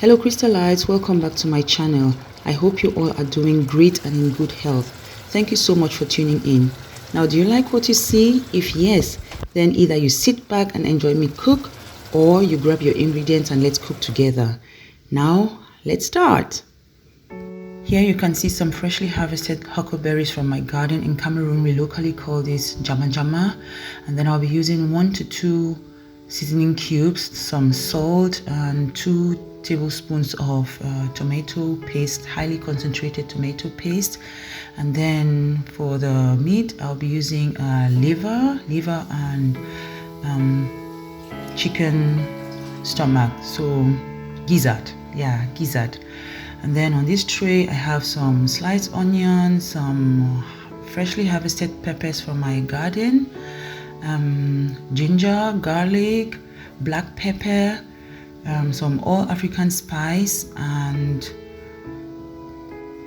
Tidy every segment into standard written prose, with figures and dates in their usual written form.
Hello Crystallites, welcome back to my channel. I hope you all are doing great and in good health. Thank you so much for tuning in. Now, do you like what you see? If yes, then either you sit back and enjoy me cook, or you grab your ingredients and let's cook together. Now, let's start. Here you can see some freshly harvested huckleberries from my garden in Cameroon. We locally call this Njama. And then I'll be using 1 to 2 seasoning cubes, some salt, and 2 tablespoons of tomato paste, highly concentrated tomato paste. And then for the meat, I'll be using liver and chicken stomach, so gizzard, gizzard. And then on this tray I have some sliced onions, some freshly harvested peppers from my garden, ginger, garlic, black pepper, some all African spice, and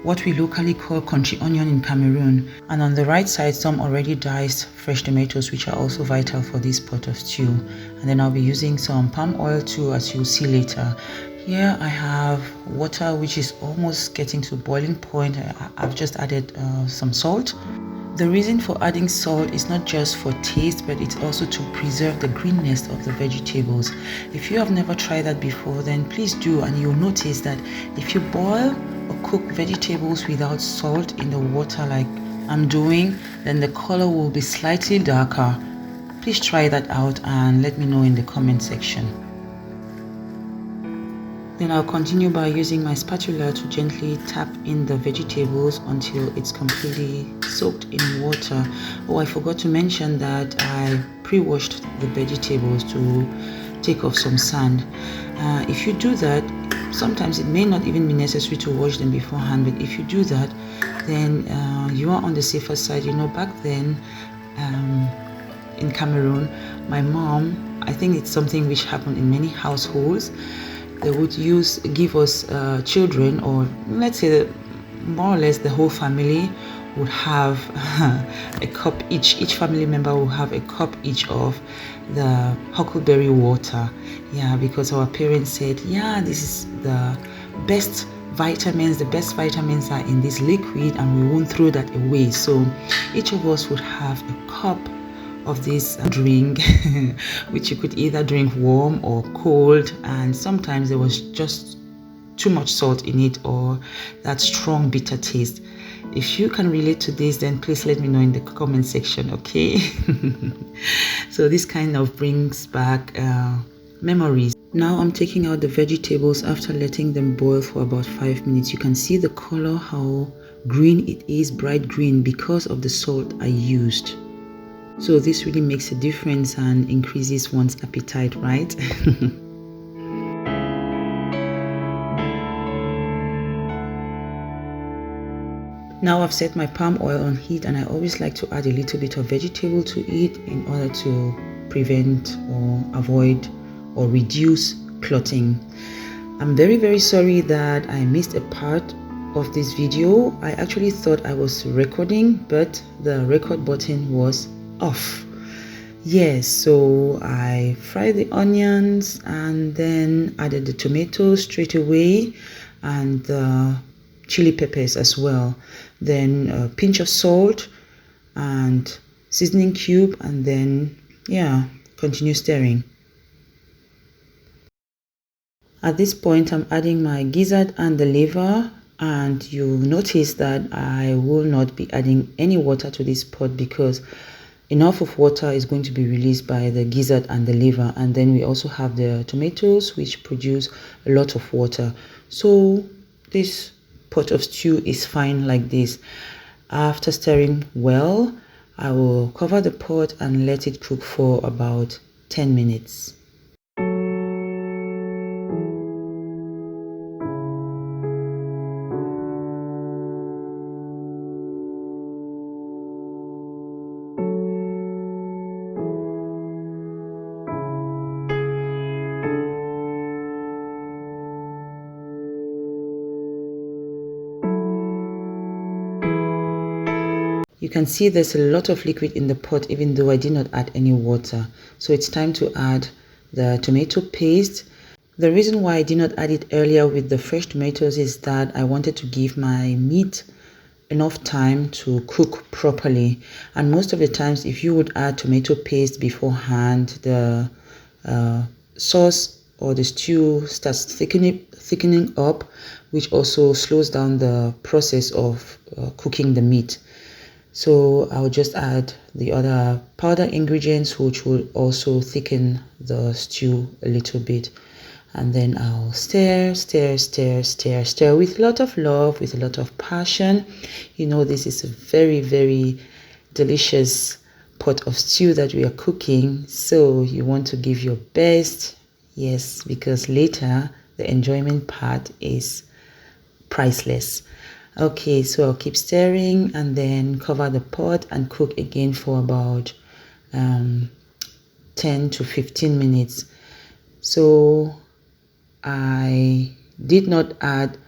what we locally call country onion in Cameroon. And on the right side, some already diced fresh tomatoes, which are also vital for this pot of stew. And then I'll be using some palm oil too, as you'll see later. Here I have water which is almost getting to boiling point. I've just added some salt. The reason for adding salt is not just for taste, but it's also to preserve the greenness of the vegetables. If you have never tried that before, then please do, and you'll notice that if you boil or cook vegetables without salt in the water like I'm doing, then the color will be slightly darker. Please try that out and let me know in the comment section. Then I'll continue by using my spatula to gently tap in the vegetables until it's completely soaked in water. Oh, I forgot to mention that I pre-washed the vegetables to take off some sand. If you do that, sometimes it may not even be necessary to wash them beforehand, but if you do that, then you are on the safer side. You know, back then in Cameroon, my mom, I think it's something which happened in many households, they would give us children, or let's say more or less the whole family would have a cup each. Each family member will have a cup each of the huckleberry water. Yeah, because our parents said, yeah, this is the best vitamins. The best vitamins are in this liquid, and we won't throw that away. So each of us would have a cup of this drink, which you could either drink warm or cold, and sometimes there was just too much salt in it or that strong bitter taste. If you can relate to this, then please let me know in the comment section, okay? So this kind of brings back memories. Now I'm taking out the vegetables after letting them boil for about 5 minutes. You can see the color, how green it is, bright green, because of the salt I used. So this really makes a difference and increases one's appetite, right? Now I've set my palm oil on heat, and I always like to add a little bit of vegetable to it in order to prevent or avoid or reduce clotting. I'm very sorry that I missed a part of this video. I actually thought I was recording, but the record button was off. Yes, so I fried the onions and then added the tomatoes straight away, and the chili peppers as well. Then a pinch of salt and seasoning cube, and then continue stirring. At this point I'm adding my gizzard and the liver, and you'll notice that I will not be adding any water to this pot because enough of water is going to be released by the gizzard and the liver. And then we also have the tomatoes, which produce a lot of water. So this pot of stew is fine like this. After stirring well, I will cover the pot and let it cook for about 10 minutes. You can see there's a lot of liquid in the pot, even though I did not add any water. So it's time to add the tomato paste. The reason why I did not add it earlier with the fresh tomatoes is that I wanted to give my meat enough time to cook properly. And most of the times, if you would add tomato paste beforehand, the sauce or the stew starts thickening up, which also slows down the process of cooking the meat. So I'll just add the other powder ingredients, which will also thicken the stew a little bit. And then I'll stir with a lot of love, with a lot of passion. You know, this is a very, very delicious pot of stew that we are cooking. So you want to give your best. Yes, because later the enjoyment part is priceless. Okay, so I'll keep stirring and then cover the pot and cook again for about 10 to 15 minutes. So I did not add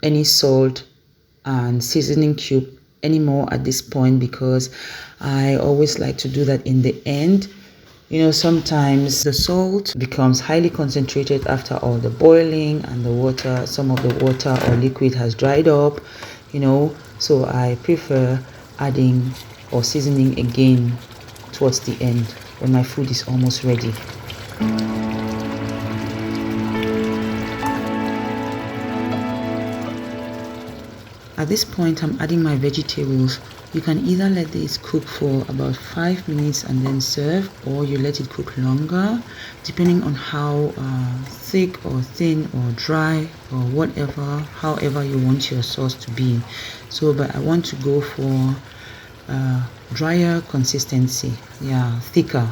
any salt and seasoning cube anymore at this point because I always like to do that in the end. You know, sometimes the salt becomes highly concentrated after all the boiling and the water, some of the water or liquid has dried up, you know, so I prefer adding or seasoning again towards the end when my food is almost ready. At this point, I'm adding my vegetables. You can either let this cook for about 5 minutes and then serve, or you let it cook longer, depending on how thick or thin or dry or whatever, however you want your sauce to be. So, but I want to go for drier consistency, yeah, thicker.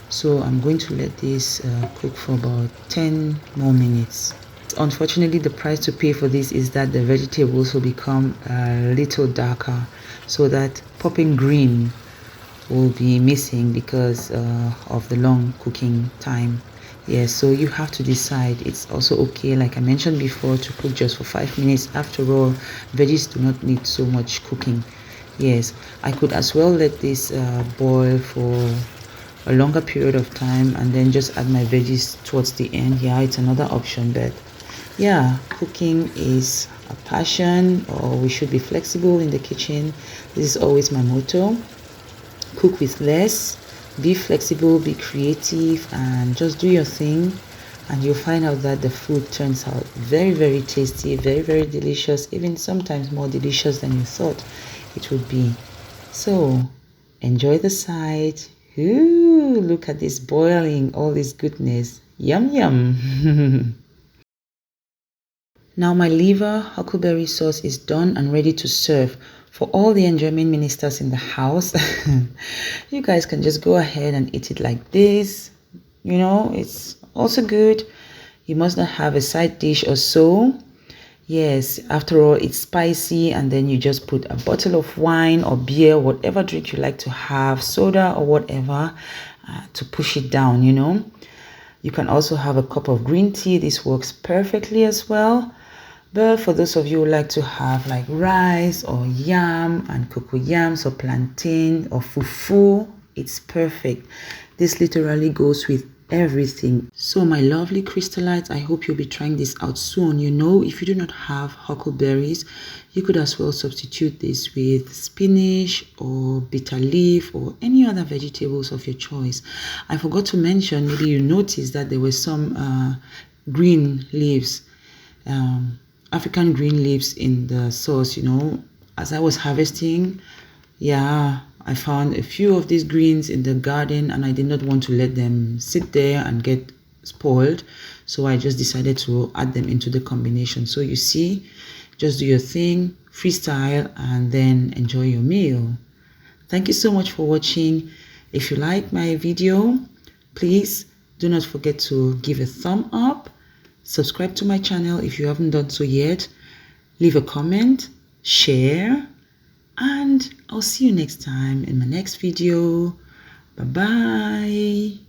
So I'm going to let this cook for about 10 more minutes. Unfortunately, the price to pay for this is that the vegetables will become a little darker, so that popping green will be missing because of the long cooking time. Yes, so you have to decide. It's also okay, like I mentioned before, to cook just for 5 minutes. After all, veggies do not need so much cooking. Yes, I could as well let this boil for a longer period of time and then just add my veggies towards the end. Yeah, it's another option, but yeah, cooking is a passion, or we should be flexible in the kitchen. This is always my motto. Cook with less, be flexible, be creative, and just do your thing, and you'll find out that the food turns out very, very tasty, very, very delicious, even sometimes more delicious than you thought it would be. So enjoy the sight. Ooh, look at this boiling, all this goodness. Yum yum. Now my liver huckleberry sauce is done and ready to serve. For all the enjoyment ministers in the house, you guys can just go ahead and eat it like this. You know, it's also good. You must not have a side dish or so. Yes, after all, it's spicy, and then you just put a bottle of wine or beer, whatever drink you like to have, soda or whatever, to push it down, you know. You can also have a cup of green tea. This works perfectly as well. But for those of you who like to have like rice or yam and cocoyams or plantain or fufu, it's perfect. This literally goes with everything. So my lovely crystallites, I hope you'll be trying this out soon. You know, if you do not have huckleberries, you could as well substitute this with spinach or bitter leaf or any other vegetables of your choice. I forgot to mention, maybe you noticed that there were some green leaves, African green leaves in the sauce. You know, as I was harvesting, yeah, I found a few of these greens in the garden, and I did not want to let them sit there and get spoiled, so I just decided to add them into the combination. So you see, just do your thing, freestyle, and then enjoy your meal. Thank you so much for watching. If you like my video, please do not forget to give a thumb up, subscribe to my channel if you haven't done so yet, leave a comment, share, and I'll see you next time in my next video. Bye bye.